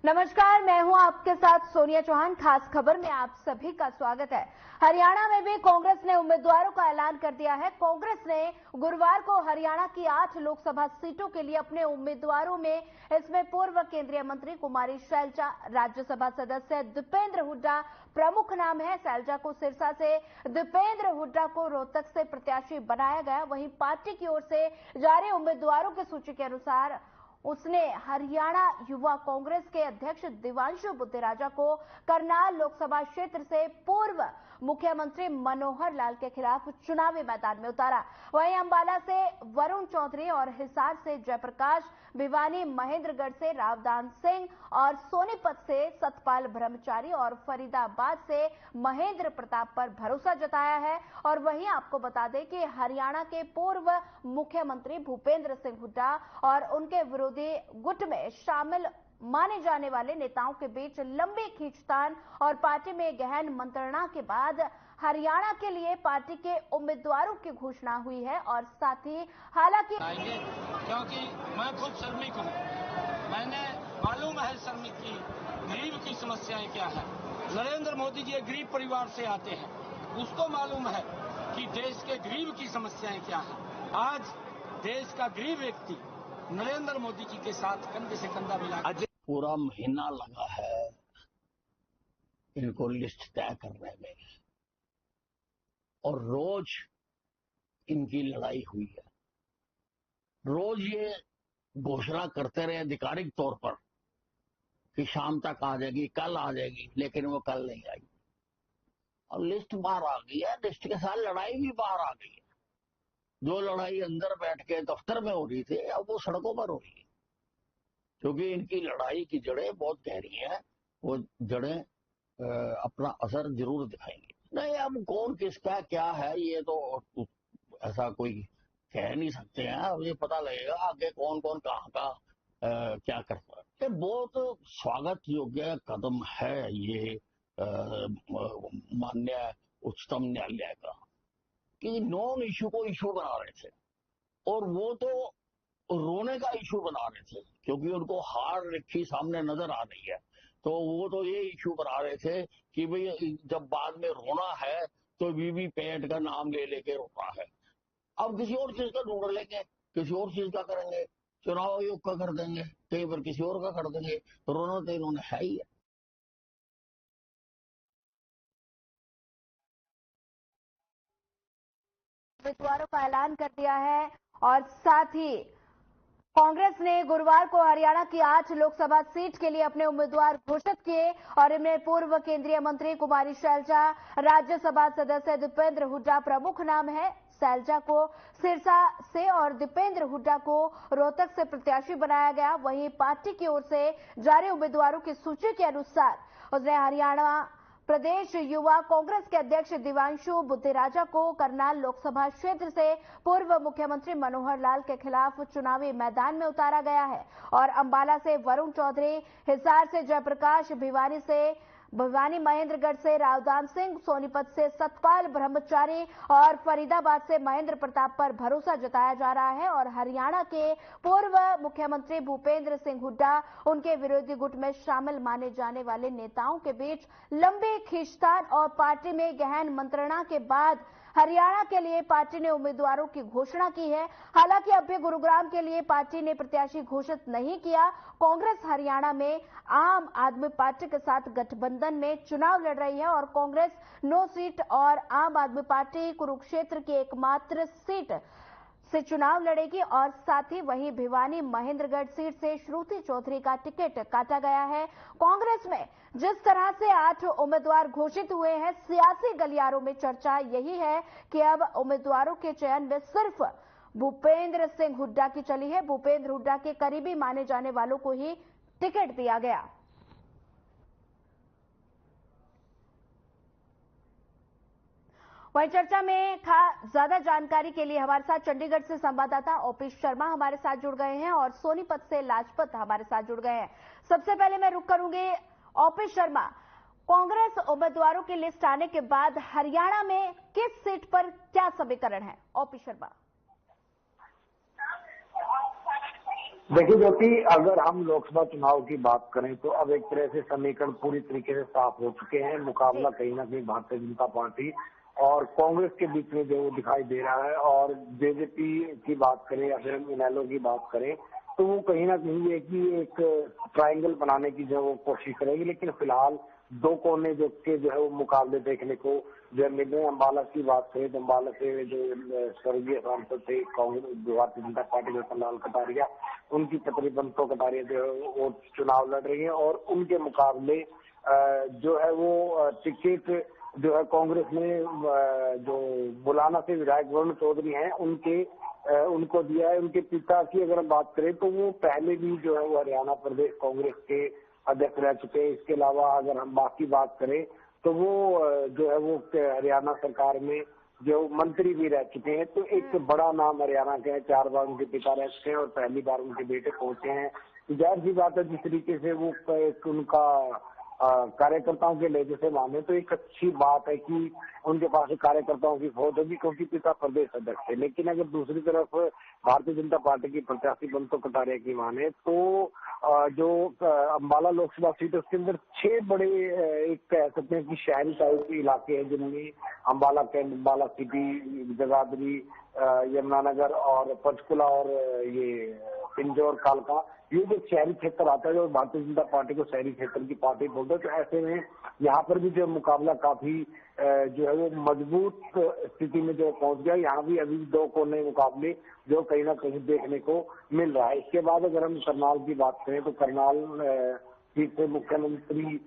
नमस्कार, मैं हूं आपके साथ सोनिया चौहान। खास खबर में आप सभी का स्वागत है। हरियाणा में भी कांग्रेस ने उम्मीदवारों का ऐलान कर दिया है। कांग्रेस ने गुरुवार को हरियाणा की 8 लोकसभा सीटों के लिए अपने उम्मीदवारों में इसमें पूर्व केंद्रीय मंत्री कुमारी शैलजा, राज्यसभा सदस्य दीपेंद्र हुड्डा प्रमुख नाम है। शैलजा को सिरसा से, दीपेंद्र हुड्डा को रोहतक से प्रत्याशी बनाया गया। वहीं पार्टी की ओर से जारी उम्मीदवारों की सूची के अनुसार उसने हरियाणा युवा कांग्रेस के अध्यक्ष दिवांशु बुद्धिराजा को करनाल लोकसभा क्षेत्र से पूर्व मुख्यमंत्री मनोहर लाल के खिलाफ चुनावी मैदान में उतारा। वहीं अंबाला से वरुण चौधरी और हिसार से जयप्रकाश, भिवानी महेंद्रगढ़ से रावदान सिंह और सोनीपत से सतपाल ब्रह्मचारी और फरीदाबाद से महेंद्र प्रताप पर भरोसा जताया है। और वहीं आपको बता दें कि हरियाणा के पूर्व मुख्यमंत्री भूपेंद्र सिंह हुड्डा और उनके विरोधी गुट में शामिल माने जाने वाले नेताओं के बीच लंबी खींचतान और पार्टी में गहन मंत्रणा के बाद हरियाणा के लिए पार्टी के उम्मीदवारों की घोषणा हुई है। और साथ ही हालांकि क्योंकि मैं खुद श्रमिक हूँ, मैंने मालूम है श्रमिक की गरीब की समस्याएं क्या है। नरेंद्र मोदी जी एक गरीब परिवार से आते हैं, उसको मालूम है कि देश के गरीब की समस्याएं क्या है। आज देश का गरीब व्यक्ति नरेंद्र मोदी जी के साथ कंधे से कंधा मिला। पूरा महीना लगा है इनको लिस्ट तय करने में और रोज इनकी लड़ाई हुई है। रोज ये घोषणा करते रहे आधिकारिक तौर पर कि शाम तक आ जाएगी, कल आ जाएगी, लेकिन वो कल नहीं आई और लिस्ट बाहर आ गई है। लिस्ट के साथ लड़ाई भी बाहर आ गई है। जो लड़ाई अंदर बैठ के दफ्तर में हो रही थी, अब वो सड़कों पर हो रही है, क्योंकि इनकी लड़ाई की जड़ें बहुत गहरी हैं। वो जड़ें अपना असर जरूर दिखाएंगे। नहीं, अब कौन किसका क्या है ये तो ऐसा कोई कह नहीं सकते हैं। अब ये पता लगेगा आगे कौन कौन कहाँ का क्या करता है। ये बहुत स्वागत योग्य कदम है ये माननीय उच्चतम न्यायालय का, कि नॉन इशू को इशू बना रहे थे और वो तो रोने का इशू बना रहे थे, क्योंकि उनको हार लिखी सामने नजर आ रही है। तो वो तो ये इशू बना रहे थे कि भाई जब बाद में रोना है तो वीवी पैट का नाम ले लेके रोना है। अब किसी और चीज का ढूंढ लेंगे, किसी और चीज का करेंगे, चुनाव आयोग का कर देंगे, कहीं पर किसी और का कर देंगे। रोना तो इन्होंने है ही है। उम्मीदवारों का ऐलान कर दिया है। और साथ ही कांग्रेस ने गुरुवार को हरियाणा की 8 लोकसभा सीट के लिए अपने उम्मीदवार घोषित किए और इनमें पूर्व केंद्रीय मंत्री कुमारी शैलजा, राज्यसभा सदस्य दीपेंद्र हुड्डा प्रमुख नाम है। शैलजा को सिरसा से और दीपेंद्र हुड्डा को रोहतक से प्रत्याशी बनाया गया। वहीं पार्टी की ओर से जारी उम्मीदवारों की सूची के अनुसार उसने हरियाणा प्रदेश युवा कांग्रेस के अध्यक्ष दिवांशु बुद्धिराजा को करनाल लोकसभा क्षेत्र से पूर्व मुख्यमंत्री मनोहर लाल के खिलाफ चुनावी मैदान में उतारा गया है। और अंबाला से वरुण चौधरी, हिसार से जयप्रकाश, भिवानी महेंद्रगढ़ से रावदान सिंह, सोनीपत से सतपाल ब्रह्मचारी और फरीदाबाद से महेंद्र प्रताप पर भरोसा जताया जा रहा है। और हरियाणा के पूर्व मुख्यमंत्री भूपेंद्र सिंह हुड्डा, उनके विरोधी गुट में शामिल माने जाने वाले नेताओं के बीच लंबी खींचतान और पार्टी में गहन मंत्रणा के बाद हरियाणा के लिए पार्टी ने उम्मीदवारों की घोषणा की है। हालांकि अभी गुरुग्राम के लिए पार्टी ने प्रत्याशी घोषित नहीं किया। कांग्रेस हरियाणा में आम आदमी पार्टी के साथ गठबंधन में चुनाव लड़ रही है और कांग्रेस 9 सीट और आम आदमी पार्टी कुरुक्षेत्र की एकमात्र सीट से चुनाव लड़ेगी। और साथ ही वहीं भिवानी महेंद्रगढ़ सीट से श्रुति चौधरी का टिकट काटा गया है। कांग्रेस में जिस तरह से 8 उम्मीदवार घोषित हुए हैं, सियासी गलियारों में चर्चा यही है कि अब उम्मीदवारों के चयन में सिर्फ भूपेंद्र सिंह हुड्डा की चली है। भूपेंद्र हुड्डा के करीबी माने जाने वालों को ही टिकट दिया गया। वहीं चर्चा में ज्यादा जानकारी के लिए हमारे साथ चंडीगढ़ से संवाददाता ओपी शर्मा हमारे साथ जुड़ गए हैं और सोनीपत से लाजपत हमारे साथ जुड़ गए हैं। सबसे पहले मैं रुक करूंगी ओपी शर्मा, कांग्रेस उम्मीदवारों की लिस्ट आने के बाद हरियाणा में किस सीट पर क्या समीकरण है? ओपी शर्मा। देखिए, जो कि अगर हम लोकसभा चुनाव की बात करें तो अब एक तरह से समीकरण पूरी तरीके से साफ हो चुके हैं। मुकाबला कहीं ना कहीं भारतीय जनता पार्टी और कांग्रेस के बीच में जो दिखाई दे रहा है। और जेजेपी की बात करें या फिर हम इनेलो की बात करें तो वो कहीं ना कहीं एक ट्रायंगल बनाने की जो कोशिश करेगी। लेकिन फिलहाल दो कोने जो है वो मुकाबले देखने को जो मिल रहे हैं। अम्बाला की बात करें तो अम्बाला से जो स्वर्गीय सांसद थे कांग्रेस भारतीय जनता पार्टी के रतनलाल कटारिया, उनकी पत्नी बंतो कटारिया जो है वो चुनाव लड़ रही है। और उनके मुकाबले जो है वो टिकट जो है कांग्रेस में जो बुलाना से विधायक वरुण चौधरी हैं उनको दिया है। उनके पिता की अगर हम बात करें तो वो पहले भी जो है वो हरियाणा प्रदेश कांग्रेस के अध्यक्ष रह चुके हैं। इसके अलावा अगर हम बाकी बात करें तो वो जो है वो हरियाणा सरकार में जो मंत्री भी रह चुके हैं। तो एक बड़ा नाम हरियाणा के है। 4 बार उनके पिता रह चुके हैं और पहली बार उनके बेटे पहुंचे हैं। जाहिर सी बात है जिस तरीके से वो एक उनका कार्यकर्ताओं के लहजे से माने तो एक अच्छी बात है कि उनके पास कार्यकर्ताओं की फौज होगी क्योंकि पिता प्रदेश अध्यक्ष है। लेकिन अगर दूसरी तरफ भारतीय जनता पार्टी की प्रत्याशी बंतो कटारिया की माने तो जो अम्बाला लोकसभा सीट है उसके अंदर 6 बड़े एक कह सकते हैं कि शहरी टाइप के इलाके हैं जिनमें अम्बाला कैंट, अम्बाला सिटी, जगाधरी, यमुनानगर और पंचकुला और ये पिंजौर, कालका, ये जो शहरी क्षेत्र आता है जो भारतीय जनता पार्टी को शहरी क्षेत्र की पार्टी बोलते हैं। तो ऐसे में यहाँ पर भी जो मुकाबला काफी जो है वो मजबूत स्थिति में जो पहुंच गया। यहाँ भी अभी 2 कोने मुकाबले जो कहीं ना कहीं देखने को मिल रहा है। इसके बाद अगर हम करनाल की बात करें तो करनाल सीट से मुख्यमंत्री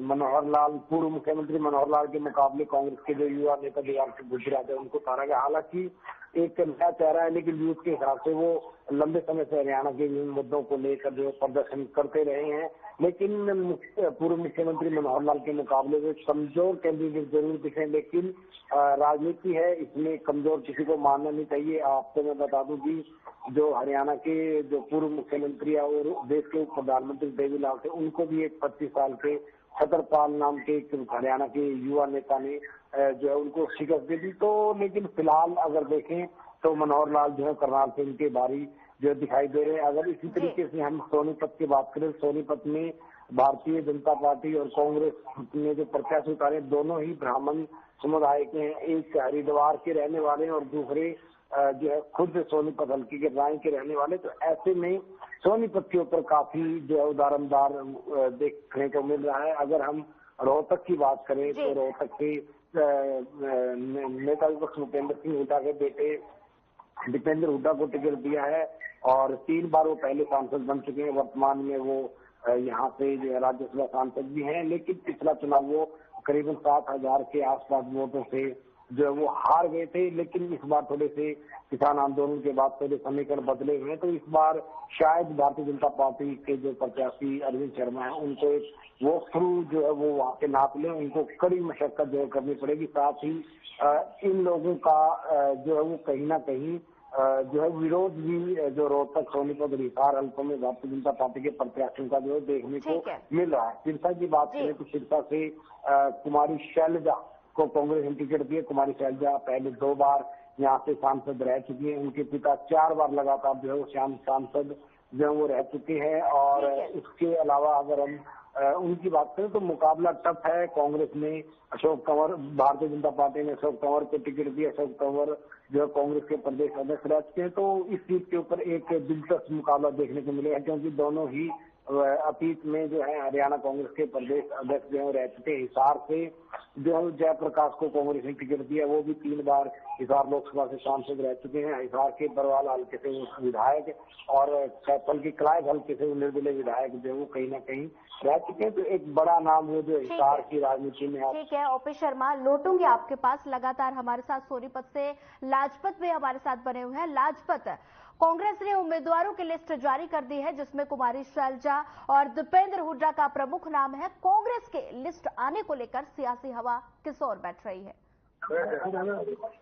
मनोहर लाल, पूर्व मुख्यमंत्री मनोहर लाल के मुकाबले कांग्रेस के जो युवा नेता देवांशु गुजरात है उनको उतारा गया। हालांकि एक नया चेहरा है लेकिन यूथ के हिसाब से वो लंबे समय से हरियाणा के विभिन्न मुद्दों को लेकर जो प्रदर्शन करते रहे हैं। लेकिन पूर्व मुख्यमंत्री मनोहर लाल के मुकाबले में कमजोर कैंडिडेट जरूर दिखे। लेकिन राजनीति है, इसमें कमजोर किसी को मानना नहीं चाहिए। आपको मैं बता दूं कि जो हरियाणा के जो पूर्व मुख्यमंत्री और देश के प्रधानमंत्री देवीलाल थे उनको भी एक 25 साल के छतरपाल नाम के हरियाणा के युवा नेता ने जो है उनको शिकस्त दे दी। तो लेकिन फिलहाल अगर देखें तो मनोहर लाल जो है करनाल से उनके बारी जो दिखाई दे रहे हैं। अगर इसी तरीके से हम सोनीपत की बात करें, सोनीपत में भारतीय जनता पार्टी और कांग्रेस ने जो प्रत्याशी उतारे दोनों ही ब्राह्मण समुदाय के हैं। एक हरिद्वार के रहने वाले और दूसरे जो है खुद सोनीपत हल्के के राय के रहने वाले। तो ऐसे में सोनीपत के ऊपर काफी जो है उदारमदार देखने को मिल रहा है। अगर हम रोहतक की बात करें तो रोहतक के नेता विपक्ष भूपेंद्र सिंह हुड्डा के बेटे दीपेंद्र हुड्डा को टिकट दिया है और 3 बार वो पहले सांसद बन चुके हैं। वर्तमान में वो यहाँ से जो राज्यसभा सांसद भी हैं। लेकिन पिछला चुनाव वो करीबन 7,000 के आसपास वोटों से जो है वो हार गए थे। लेकिन इस बार थोड़े से किसान आंदोलन के बाद थोड़े समीकरण बदले हुए हैं। तो इस बार शायद भारतीय जनता पार्टी के जो प्रत्याशी अरविंद शर्मा है उनको एक वॉक थ्रू जो है वो वहाँ पे नाप लें। उनको कड़ी मशक्कत जो है करनी पड़ेगी। साथ ही इन लोगों का जो है वो कहीं ना कहीं जो है विरोध भी जो रोहतक, सोनीपत, हिसार हल्कों में भारतीय जनता पार्टी के प्रत्याशियों का जो है देखने को मिल रहा है। सिरसा की बात करें तो सिरसा से कुमारी शैलजा को कांग्रेस ने टिकट दिए। कुमारी शैलजा पहले 2 बार यहाँ से सांसद रह चुकी हैं। उनके पिता 4 बार लगातार जो है वो सांसद जो है वो रह चुके हैं। और इसके अलावा अगर हम उनकी बात करें तो मुकाबला टफ है। कांग्रेस ने अशोक तंवर, भारतीय जनता पार्टी ने अशोक तंवर को टिकट दिया। अशोक तंवर जो है कांग्रेस के प्रदेश अध्यक्ष रह चुके हैं। तो इस सीट के ऊपर एक दिलचस्प मुकाबला देखने को मिलेगा क्योंकि दोनों ही अतीत में जो है हरियाणा कांग्रेस के प्रदेश अध्यक्ष जो है रह चुके हैं। हिसार से जो है जयप्रकाश को कांग्रेस ने टिकट दिया, वो भी 3 बार हिसार लोकसभा से सांसद रह चुके हैं। हिसार के बरवाल हल्के से वो विधायक और कैथल के क्लाइव हल्के से वो निर्दलीय विधायक जो वो कहीं ना कहीं रह चुके हैं। तो एक बड़ा नाम वो जो हिसार की राजनीति में। ठीक है ओपी शर्मा, लौटूंगी आपके पास। लगातार हमारे साथ सोनीपत से लाजपत भी हमारे साथ बने हुए हैं। लाजपत, कांग्रेस ने उम्मीदवारों की लिस्ट जारी कर दी है जिसमें कुमारी शैलजा और दीपेंद्र हुड्डा का प्रमुख नाम है। कांग्रेस के लिस्ट आने को लेकर सियासी हवा किस ओर बैठ रही है?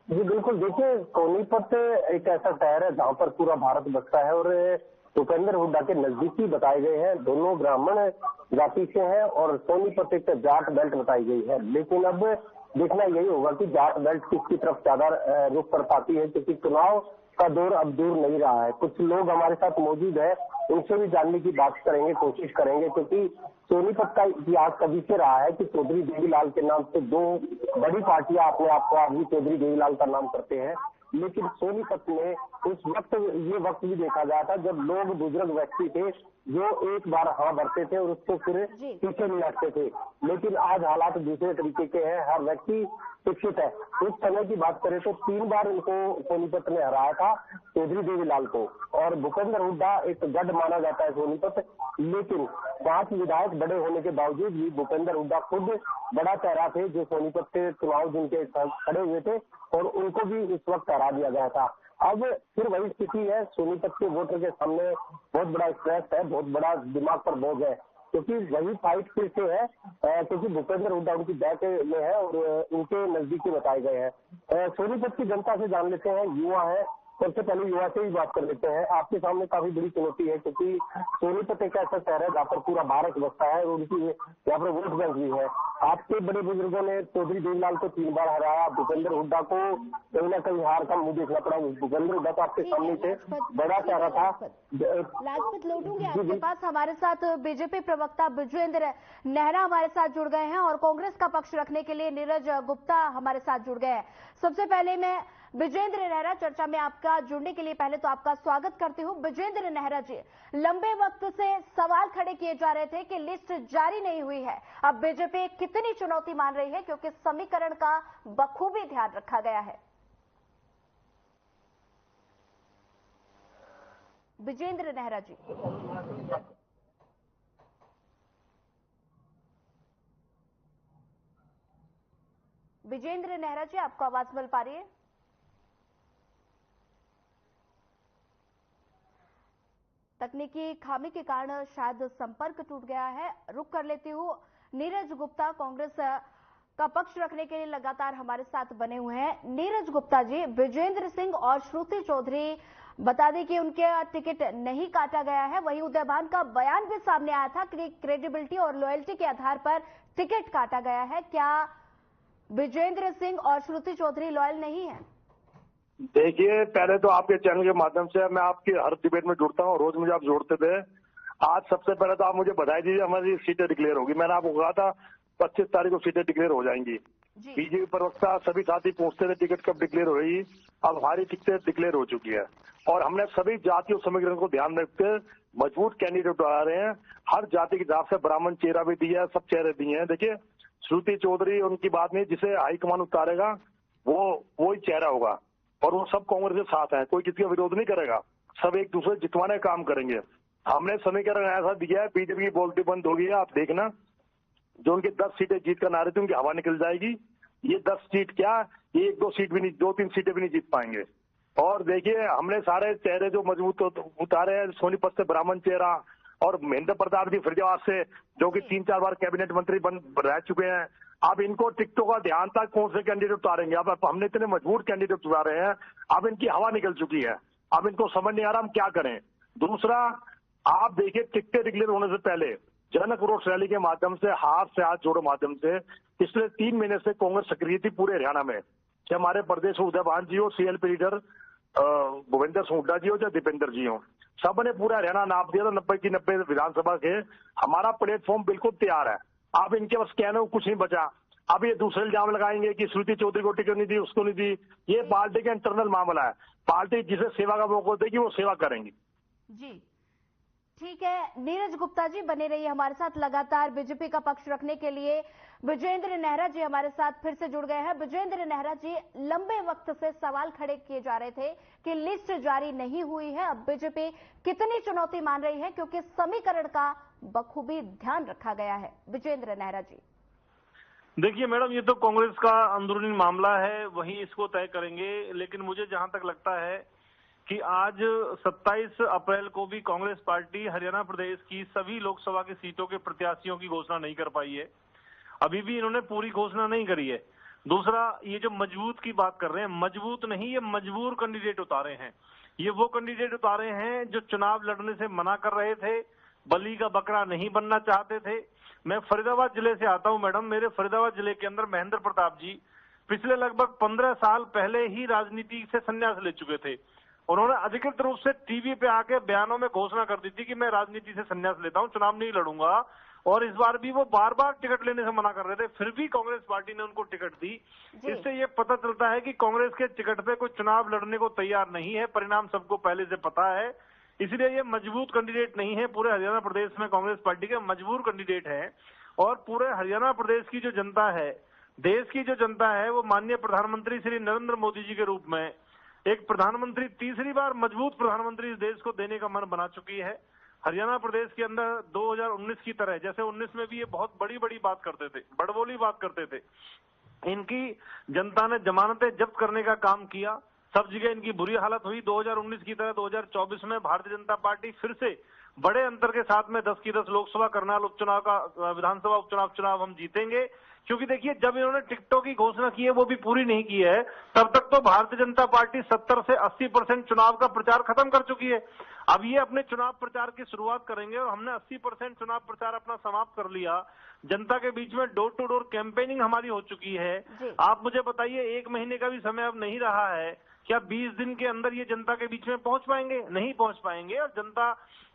जी बिल्कुल, देखिए सोनीपत एक ऐसा शहर है जहां पर पूरा भारत बसता है और दीपेंद्र हुड्डा के नजदीकी बताए गए हैं। दोनों ब्राह्मण जाति से हैं और सोनीपत एक जाट बेल्ट बताई गई है। लेकिन अब देखना यही होगा कि जाट बेल्ट किसकी तरफ ज्यादा रुख कर पाती है, क्योंकि चुनाव का दौर अब दूर नहीं रहा है। कुछ लोग हमारे साथ मौजूद है, उनसे भी जानने की बात करेंगे, कोशिश करेंगे, क्योंकि सोनीपत का इतिहास कभी से रहा है कि चौधरी देवीलाल के नाम से दो बड़ी पार्टियां अपने आप को आज भी चौधरी देवीलाल का नाम करते हैं। लेकिन सोनीपत में उस वक्त ये वक्त भी देखा गया था जब लोग बुजुर्ग व्यक्ति थे जो एक बार हाँ भरते थे और उसको फिर पीछे नहीं हटते थे। लेकिन आज हालात दूसरे तरीके के हैं, हर व्यक्ति शिक्षित है। उस समय की बात करें तो 3 बार उनको सोनीपत ने हराया था, चौधरी देवीलाल को, और भूपेंद्र हुड्डा एक गढ़ माना जाता है सोनीपत। लेकिन 5 विधायक बड़े होने के बावजूद भी भूपेंद्र हुड्डा खुद बड़ा चेहरा थे जो सोनीपत के चुनाव जिनके खड़े हुए थे, और उनको भी इस वक्त हरा दिया गया था। अब फिर वही स्थिति है, सोनीपत के वोटर के सामने बहुत बड़ा स्ट्रेस है, बहुत बड़ा दिमाग पर बोझ है, क्योंकि वही फाइट फिर से है, क्योंकि भूपेंद्र हुड्डा उनकी बैक में है और उनके नजदीकी बताए गए हैं। सोनीपत की जनता से जान लेते हैं, युवा है, सबसे पहले युवा से ही बात कर लेते हैं। आपके सामने काफी बड़ी चुनौती है, क्योंकि सोनीपत एक ऐसा शहर है जहाँ पर पूरा भारत बसता है और उनकी यहाँ पर वोट बैंक भी है। आपके बड़े बुजुर्गों ने चौधरी देवीलाल को 3 बार हराया, भूपेंद्र हुड्डा को कहीं ना कहीं हार का मुंह देखना पड़ा। भूपेंद्र हुड्डा तो आपके सामने से बड़ा चेहरा था। लाजपत लौटूंगे आपके पास। हमारे साथ बीजेपी प्रवक्ता विजेंद्र नेहरा हमारे साथ जुड़ गए हैं और कांग्रेस का पक्ष रखने के लिए नीरज गुप्ता हमारे साथ जुड़ गए हैं। सबसे पहले मैं विजेंद्र नेहरा, चर्चा में आपका जुड़ने के लिए पहले तो आपका स्वागत करती हूं। विजेंद्र नेहरा जी, लंबे वक्त से सवाल खड़े किए जा रहे थे कि लिस्ट जारी नहीं हुई है, अब बीजेपी कितनी चुनौती मान रही है, क्योंकि समीकरण का बखूबी ध्यान रखा गया है। विजेंद्र नेहरा जी। विजेंद्र नेहरा जी, आपको आवाज मिल पा रही है? तकनीकी खामी के कारण शायद संपर्क टूट गया है। रुक कर लेती हूँ। नीरज गुप्ता कांग्रेस का पक्ष रखने के लिए लगातार हमारे साथ बने हुए हैं। नीरज गुप्ता जी, विजेंद्र सिंह और श्रुति चौधरी, बता दें कि उनके टिकट नहीं काटा गया है। वहीं उदयभान का बयान भी सामने आया था कि क्रेडिबिलिटी और लॉयल्टी के आधार पर टिकट काटा गया है। क्या विजेंद्र सिंह और श्रुति चौधरी लॉयल नहीं है? देखिए, पहले तो आपके चैनल के माध्यम से मैं आपके हर डिबेट में जुड़ता हूँ, रोज मुझे आप जोड़ते थे। आज सबसे पहले तो आप मुझे बधाई दीजिए, हमारी सीटें डिक्लेयर होगी। मैंने आपको कहा था 25 तारीख को सीटें डिक्लेयर हो जाएंगी। बीजेपी प्रवक्ता सभी साथी पूछते थे टिकट कब डिक्लेयर हो रही, अब हमारी टिकटें डिक्लेयर हो चुकी है और हमने सभी जातियों समीकरण को ध्यान रखते मजबूत कैंडिडेट आ रहे हैं। हर जाति के हिसाब से ब्राह्मण चेहरा भी दिया है, सब चेहरे दिए हैं। देखिए, श्रुति चौधरी उनकी बात नहीं, जिसे हाईकमान उतारेगा वो ही चेहरा होगा और वो सब कांग्रेस के साथ है, कोई किसी का विरोध नहीं करेगा, सब एक दूसरे जितवाने का काम करेंगे। हमने समीकरण ऐसा दिया है, बीजेपी की बोलती बंद हो गई है। आप देखना, जो उनकी 10 सीटें जीत कर आ रही थी उनकी हवा निकल जाएगी। ये 10 सीट क्या, ये 1-2 सीट भी नहीं, 2-3 सीटें भी नहीं जीत पाएंगे। और देखिए, हमने सारे चेहरे जो मजबूत उतारे हैं, सोनीपत से ब्राह्मण चेहरा और महेंद्र प्रताप जी फरीदाबाद से, जो कि 3-4 बार कैबिनेट मंत्री बन रह चुके हैं। अब इनको टिकटों का ध्यान था कौन से कैंडिडेट उतारेंगे। अब हमने इतने मजबूत कैंडिडेट उतारे हैं, अब इनकी हवा निकल चुकी है, अब इनको समझ नहीं आ रहा हम क्या करें। दूसरा, आप देखिए, टिकटें डिक्लेयर होने से पहले जनक रोड रैली के माध्यम से, हाथ से हाथ जोड़ो माध्यम से पिछले 3 महीने से कांग्रेस सक्रिय थी पूरे हरियाणा में। चाहे हमारे प्रदेश उदयभान जी हो, सीएलपी लीडर भूपेंद्र सिंह हुड्डा जी हो, चाहे दीपेंद्र जी हो, सबने पूरा हरियाणा नाप दिया था। 90 की 90 विधानसभा के हमारा प्लेटफॉर्म बिल्कुल तैयार है। अब इनके बस कहने को कुछ नहीं बचा। अब ये दूसरे इल्जाम लगाएंगे कि श्रुति चौधरी को टिकट नहीं दी, उसको नहीं दी। ये पार्टी का इंटरनल मामला है। पार्टी जिसे सेवा का मौका देगी वो सेवा करेंगी। जी ठीक है। नीरज गुप्ता जी बने रहिए हमारे साथ। लगातार बीजेपी का पक्ष रखने के लिए विजेंद्र नेहरा जी हमारे साथ फिर से जुड़ गए हैं। विजेंद्र नेहरा जी, लंबे वक्त से सवाल खड़े किए जा रहे थे कि लिस्ट जारी नहीं हुई है, अब बीजेपी कितनी चुनौती मान रही है, क्योंकि समीकरण का बखूबी ध्यान रखा गया है। विजेंद्र नेहरा जी। देखिए मैडम, ये तो कांग्रेस का अंदरूनी मामला है, वही इसको तय करेंगे। लेकिन मुझे जहां तक लगता है कि आज 27 अप्रैल को भी कांग्रेस पार्टी हरियाणा प्रदेश की सभी लोकसभा की सीटों के प्रत्याशियों की घोषणा नहीं कर पाई है। अभी भी इन्होंने पूरी घोषणा नहीं करी है। दूसरा, ये जो मजबूत की बात कर रहे हैं, मजबूत नहीं, ये मजबूर कैंडिडेट उतारे हैं। ये वो कैंडिडेट उतारे हैं जो चुनाव लड़ने से मना कर रहे थे, बलि का बकरा नहीं बनना चाहते थे। मैं फरीदाबाद जिले से आता हूं मैडम। मेरे फरीदाबाद जिले के अंदर महेंद्र प्रताप जी पिछले लगभग 15 साल पहले ही राजनीति से संन्यास ले चुके थे। उन्होंने अधिकृत रूप से टीवी पे आके बयानों में घोषणा कर दी थी कि मैं राजनीति से संन्यास लेता हूं, चुनाव नहीं लड़ूंगा। और इस बार भी वो बार बार टिकट लेने से मना कर रहे थे, फिर भी कांग्रेस पार्टी ने उनको टिकट दी। इससे ये पता चलता है कि कांग्रेस के टिकट पे कोई चुनाव लड़ने को तैयार नहीं है। परिणाम सबको पहले से पता है, इसलिए ये मजबूत कैंडिडेट नहीं है। पूरे हरियाणा प्रदेश में कांग्रेस पार्टी के मजबूर कैंडिडेट है। और पूरे हरियाणा प्रदेश की जो जनता है, देश की जो जनता है, वो माननीय प्रधानमंत्री श्री नरेंद्र मोदी जी के रूप में एक प्रधानमंत्री, तीसरी बार मजबूत प्रधानमंत्री इस देश को देने का मन बना चुकी है। हरियाणा प्रदेश के अंदर 2019 की तरह, जैसे 19 में भी ये बहुत बड़ी बड़ी बात करते थे, बड़बोली बात करते थे, इनकी जनता ने जमानतें जब्त करने का काम किया। सब जगह इनकी बुरी हालत हुई। 2019 की तरह 2024 में भारतीय जनता पार्टी फिर से बड़े अंतर के साथ में 10 की 10 लोकसभा, करनाल उपचुनाव का, विधानसभा उपचुनाव चुनाव हम जीतेंगे। क्योंकि देखिए, जब इन्होंने टिकटों की घोषणा की है वो भी पूरी नहीं की है, तब तक तो भारतीय जनता पार्टी 70 से 80% चुनाव का प्रचार खत्म कर चुकी है। अब ये अपने चुनाव प्रचार की शुरुआत करेंगे और हमने 80% चुनाव प्रचार अपना समाप्त कर लिया। जनता के बीच में डोर टू डोर कैंपेनिंग हमारी हो चुकी है। आप मुझे बताइए, 1 महीने का भी समय अब नहीं रहा है, क्या 20 दिन के अंदर ये जनता के बीच में पहुंच पाएंगे? नहीं पहुंच पाएंगे। और जनता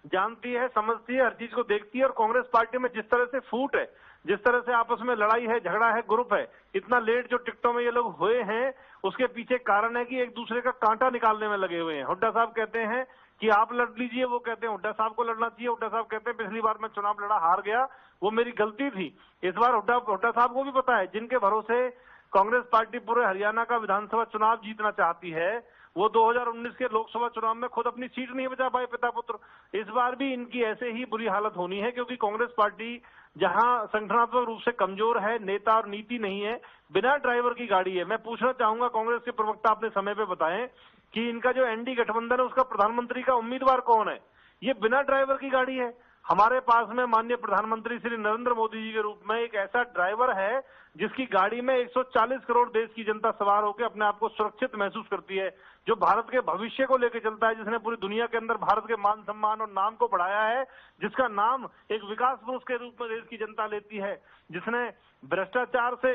जानती है, समझती है, हर चीज को देखती है। और कांग्रेस पार्टी में जिस तरह से फूट है, जिस तरह से आपस में लड़ाई है, झगड़ा है, ग्रुप है, इतना लेट जो टिकटों में ये लोग हुए हैं, उसके पीछे कारण है कि एक दूसरे का कांटा निकालने में लगे हुए हैं। हुड्डा साहब कहते हैं कि आप लड़ लीजिए, वो कहते हैं हुड्डा साहब को लड़ना चाहिए। हुड्डा साहब कहते हैं पिछली बार मैं चुनाव लड़ा, हार गया, वो मेरी गलती थी। इस बार हुड्डा साहब को भी पता है, जिनके भरोसे कांग्रेस पार्टी पूरे हरियाणा का विधानसभा चुनाव जीतना चाहती है, वो 2019 के लोकसभा चुनाव में खुद अपनी सीट नहीं बचा पाए पिता पुत्र। इस बार भी इनकी ऐसे ही बुरी हालत होनी है, क्योंकि कांग्रेस पार्टी जहां संगठनात्मक रूप से कमजोर है, नेता और नीति नहीं है, बिना ड्राइवर की गाड़ी है। मैं पूछना चाहूंगा कांग्रेस के प्रवक्ता अपने समय पे बताएं कि इनका जो एनडी गठबंधन है, उसका प्रधानमंत्री का उम्मीदवार कौन है? ये बिना ड्राइवर की गाड़ी है। हमारे पास में माननीय प्रधानमंत्री श्री नरेंद्र मोदी जी के रूप में एक ऐसा ड्राइवर है जिसकी गाड़ी में 140 करोड़ देश की जनता सवार होकर अपने आप को सुरक्षित महसूस करती है, जो भारत के भविष्य को लेकर चलता है, जिसने पूरी दुनिया के अंदर भारत के मान सम्मान और नाम को बढ़ाया है, जिसका नाम एक विकास पुरुष के रूप में देश की जनता लेती है, जिसने भ्रष्टाचार से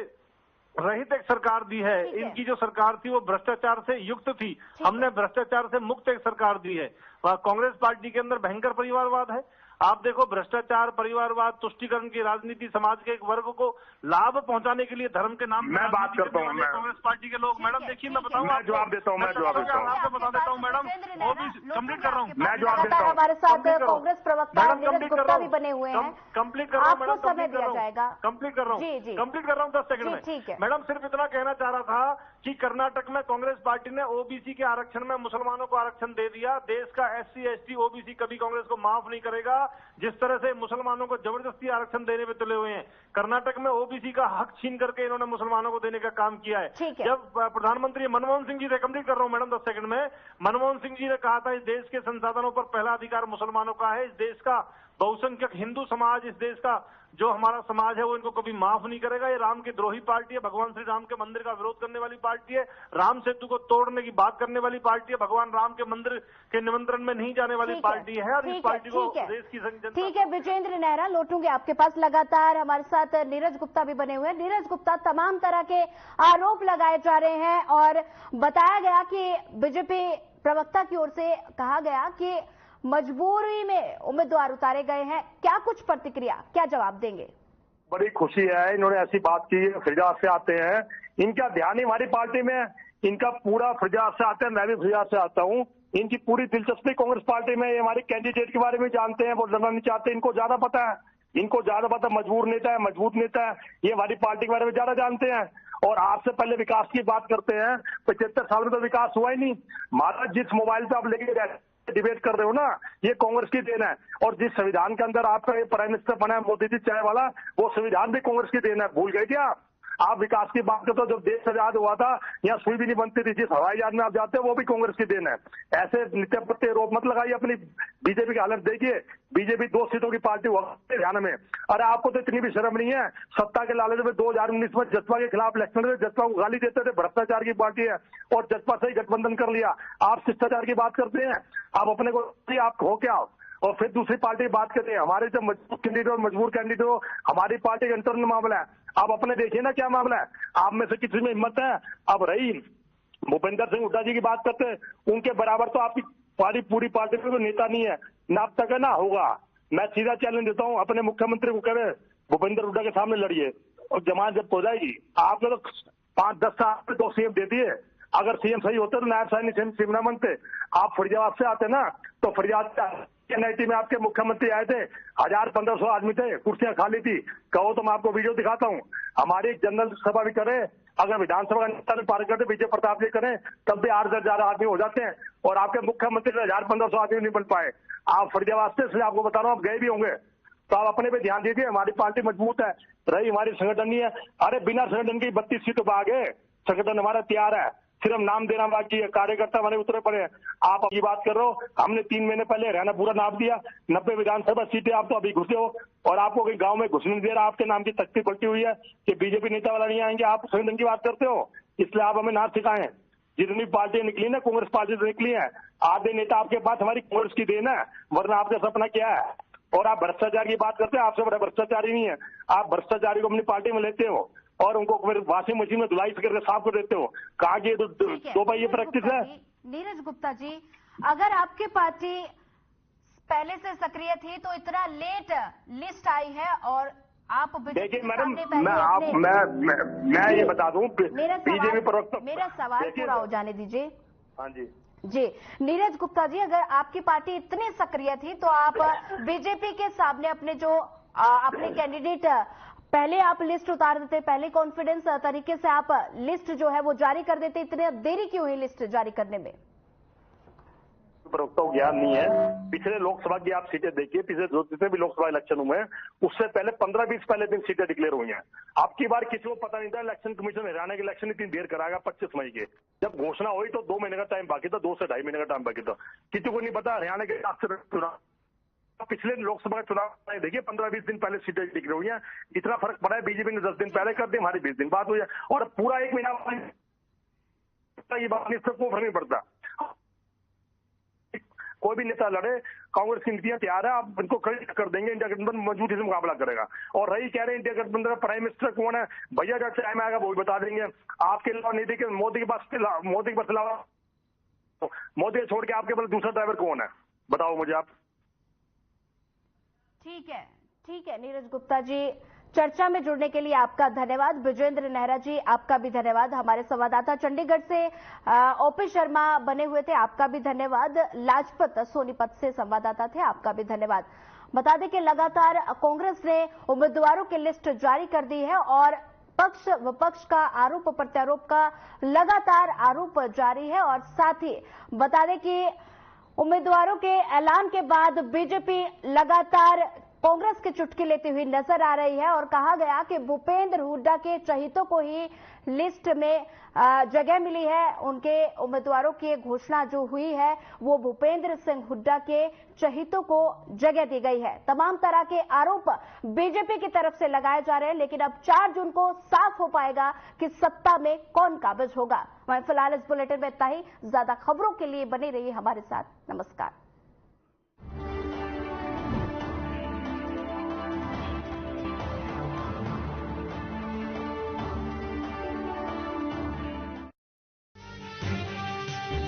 रहित एक सरकार दी है। इनकी जो सरकार थी वो भ्रष्टाचार से युक्त थी, हमने भ्रष्टाचार से मुक्त एक सरकार दी है। कांग्रेस पार्टी के अंदर भयंकर परिवारवाद है। आप देखो, भ्रष्टाचार, परिवारवाद, तुष्टीकरण की राजनीति, समाज के एक वर्ग को लाभ पहुंचाने के लिए धर्म के नाम मैं बात करता हूँ कांग्रेस पार्टी के लोग। मैडम देखिए, मैं बताऊंगा, मैं जवाब देता हूँ, आपको बता देता हूँ मैडम, वो भी कंप्लीट कर रहा हूँ, मैं जवाब देता हूँ। हमारे साथ कांग्रेस प्रवक्ता नीरज गुप्ता भी बने हुए हैं, कंप्लीट कर रहा हूँ मैडम, समय दिया जाएगा। कंप्लीट कर रहा हूँ, कंप्लीट कर रहा हूँ 10 सेकंड में। ठीक है मैडम, सिर्फ इतना कहना चाह रहा था कि कर्नाटक में कांग्रेस पार्टी ने ओबीसी के आरक्षण में मुसलमानों को आरक्षण दे दिया। देश का SC ST OBC कभी कांग्रेस को माफ नहीं करेगा। जिस तरह से मुसलमानों को जबरदस्ती आरक्षण देने पे तुले हुए हैं, कर्नाटक में OBC का हक छीन करके इन्होंने मुसलमानों को देने का काम किया है। जब प्रधानमंत्री मनमोहन सिंह जी ने, कंप्लीट कर रहा हूं मैडम 10 सेकंड में, मनमोहन सिंह जी ने कहा था इस देश के संसाधनों पर पहला अधिकार मुसलमानों का है। इस देश का बहुसंख्यक हिंदू समाज, इस देश का जो हमारा समाज है, वो इनको कभी माफ नहीं करेगा। ये राम की द्रोही पार्टी है, भगवान श्री राम के मंदिर का विरोध करने वाली पार्टी है, राम सेतु को तोड़ने की बात करने वाली पार्टी है, भगवान राम के मंदिर के निमंत्रण में नहीं जाने वाली पार्टी है। और इस पार्टी को देश की जनता। ठीक है विजेंद्र नेहरा, लौटूंगे आपके पास। लगातार हमारे साथ नीरज गुप्ता भी बने हुए हैं। नीरज गुप्ता, तमाम तरह के आरोप लगाए जा रहे हैं और बताया गया कि बीजेपी प्रवक्ता की ओर से कहा गया कि मजबूरी में उम्मीदवार उतारे गए हैं। क्या कुछ प्रतिक्रिया, क्या जवाब देंगे? बड़ी खुशी है, इन्होंने ऐसी बात की है। फरीदाबाद से आते हैं, इनका ध्यान ही हमारी पार्टी में, इनका पूरा फरीदाबाद से आते हैं, मैं भी फरीदाबाद से आता हूँ। इनकी पूरी दिलचस्पी कांग्रेस पार्टी में, ये हमारे कैंडिडेट के बारे में जानते हैं, वो लड़ना नहीं चाहते, इनको ज्यादा पता है, इनको ज्यादा पता, मजबूर नेता है, मजबूत नेता है, ये हमारी पार्टी के बारे में ज्यादा जानते हैं। और आपसे पहले विकास की बात करते हैं, 75 साल में तो विकास हुआ ही नहीं। महाराज, जिस मोबाइल पे आप लेके डिबेट कर रहे हो ना, ये कांग्रेस की देन है। और जिस संविधान के अंदर आपका ये प्राइम मिनिस्टर बना है मोदी जी चाय वाला, वो संविधान भी कांग्रेस की देन है। भूल गए क्या आप? विकास की बात करते हो, जब देश आजाद हुआ था यहाँ सुई भी नहीं बनती थी, जिस हवाई जहाज में आप जाते हो वो भी कांग्रेस की देन है। ऐसे नित्य प्रत्ये आरोप मत लगाइए। अपनी बीजेपी की हालत देखिए, बीजेपी 2 सीटों की पार्टी हुआ हरियाणा में। अरे आपको तो इतनी भी शर्म नहीं है। सत्ता के लालच में 2019 में जसपा के खिलाफ इलेक्शन में जसपा को गाली देते थे, भ्रष्टाचार की पार्टी है, और जसपा से ही गठबंधन कर लिया। आप शिष्टाचार की बात करते हैं, आप अपने को आप हो क्या? और फिर दूसरी पार्टी की बात करते हैं। हमारे जब मजबूत कैंडिडेट और मजबूर कैंडिडेट हो, हमारी पार्टी का इंटरनल मामला है। आप अपने देखिए ना क्या मामला है, आप में से किसी में हिम्मत है? अब रही भूपेंद्र सिंह हुड्डा जी की बात करते हैं, उनके बराबर तो आपकी पूरी पार्टी में कोई नेता नहीं है, ना अब तक है ना होगा। मैं सीधा चैलेंज देता हूं अपने मुख्यमंत्री को, कहे भूपेंद्र हुड्डा के सामने लड़िए और जमानत जब हो जाएगी। आपने तो 5-10 साल में 2 सीएम दे दिए। अगर सीएम सही होते तो नायब साहब सीएम ना बनते। आप फरीदाबाद से आते ना, तो फरीदाबाद एनआईटी में आपके मुख्यमंत्री आए थे, 1000-1500 आदमी थे, कुर्सियां खाली थी। कहो तो मैं आपको वीडियो दिखाता हूँ। हमारी एक जनरल सभा भी करे, अगर विधानसभा का नेता भी पार करते, विजय प्रताप जी करें, तब भी 8-10 हजार आदमी हो जाते हैं। और आपके मुख्यमंत्री 1000-1500 आदमी नहीं बन पाए। आप फरीदाबाद से, इसलिए आपको बता रहा हूँ, आप गए भी होंगे, तो आप अपने पे ध्यान दीजिए। हमारी पार्टी मजबूत है, रही हमारी संगठन नहीं है। अरे बिना संगठन की 32 सीटों पर आ गए, संगठन हमारा तैयार है, सिर्फ नाम देना बाकी है, कार्यकर्ता हमारे उतरे पड़े हैं। आप ये बात कर रहे हो, हमने 3 महीने पहले हरियाणा पूरा नाप दिया, 90 विधानसभा सीटें, आप तो अभी घुसे हो और आपको कहीं गांव में घुसने नहीं दे रहा। आपके नाम की तख्ती पलटी हुई है कि बीजेपी नेता वाला नहीं आएंगे, आप संगठन की बात करते हो। इसलिए आप हमें ना सिखाएं। जितनी पार्टियां निकली ना, कांग्रेस पार्टी से निकली है, आधे नेता आपके पास हमारी कांग्रेस की देन है, वरना आपका सपना क्या है? और आप भ्रष्टाचार की बात करते हैं, आपसे बड़ा भ्रष्टाचारी नहीं है। आप भ्रष्टाचारी को अपनी पार्टी में लेते हो और उनको फिर वॉशिंग मशीन में धुलाई करके साफ कर देते हो। कहा कि ये तो 2 भाई ये प्रैक्टिस है। नीरज गुप्ता जी, अगर आपकी पार्टी पहले से सक्रिय थी तो इतना लेट लिस्ट आई है और आप देखिए मैडम, मैं ये बता दूं, बीजेपी प्रवक्ता, मेरा सवाल पूरा हो जाने दीजिए। हाँ जी जी नीरज गुप्ता जी, अगर आपकी पार्टी इतनी सक्रिय थी तो आप बीजेपी के सामने अपने कैंडिडेट पहले आप लिस्ट उतार देते, पहले कॉन्फिडेंस तरीके से आप लिस्ट जो है वो जारी कर देते। इतने देरी क्यों हुई लिस्ट जारी करने में? प्रवक्ता को ज्ञान नहीं है। पिछले लोकसभा की आप सीटें देखिए, पिछले जितने भी लोकसभा इलेक्शन हुए हैं उससे पहले 15-20 पहले दिन सीटें डिक्लेयर हुई हैं। आपकी बार किसी को पता नहीं था, इलेक्शन कमीशन हरियाणा के इलेक्शन इतनी देर कराएगा 25 मई के। जब घोषणा हुई तो 2 महीने का टाइम बाकी था, 2 से 2.5 महीने का टाइम बाकी था। किसी को नहीं पता हरियाणा के चुनाव, पिछले लोकसभा का चुनाव देखिए 15-20 दिन पहले सीटें डिक्लेयर हुई हैं। इतना फर्क पड़ा है, बीजेपी ने 10 दिन पहले कर दी, हमारी 20 दिन बाद हुई है। और पूरा 1 महीना ये बात इससे कोई फर्क नहीं पड़ता। कोई भी नेता लड़े, कांग्रेस की नीतियां तैयार है, आप इनको खड़ी कर देंगे। इंडिया गठबंधन मजबूती से मुकाबला करेगा। और रही कह रहे हैं इंडिया गठबंधन का प्राइम मिनिस्टर कौन है, भैया जब टाइम आएगा वो भी बता देंगे। आपके अलावा नहीं देखे, मोदी के पास अलावा मोदी छोड़ के आपके पास दूसरा ड्राइवर कौन है, बताओ मुझे आप। ठीक है नीरज गुप्ता जी, चर्चा में जुड़ने के लिए आपका धन्यवाद। विजेंद्र नेहरा जी, आपका भी धन्यवाद। हमारे संवाददाता चंडीगढ़ से ओपी शर्मा बने हुए थे, आपका भी धन्यवाद। लाजपत सोनीपत से संवाददाता थे, आपका भी धन्यवाद। बता दें कि लगातार कांग्रेस ने उम्मीदवारों की लिस्ट जारी कर दी है और पक्ष विपक्ष का आरोप प्रत्यारोप का लगातार आरोप जारी है। और साथ ही बता दें कि उम्मीदवारों के ऐलान के बाद बीजेपी लगातार कांग्रेस की चुटकी लेती हुई नजर आ रही है और कहा गया कि भूपेंद्र हुड्डा के चहितों को ही लिस्ट में जगह मिली है। उनके उम्मीदवारों की घोषणा जो हुई है वो भूपेंद्र सिंह हुड्डा के चहितों को जगह दी गई है। तमाम तरह के आरोप बीजेपी की तरफ से लगाए जा रहे हैं, लेकिन अब 4 जून को साफ हो पाएगा कि सत्ता में कौन काबिज होगा। वहीं फिलहाल इस बुलेटिन में इतना ही। ज्यादा खबरों के लिए बने रहिए हमारे साथ। नमस्कार।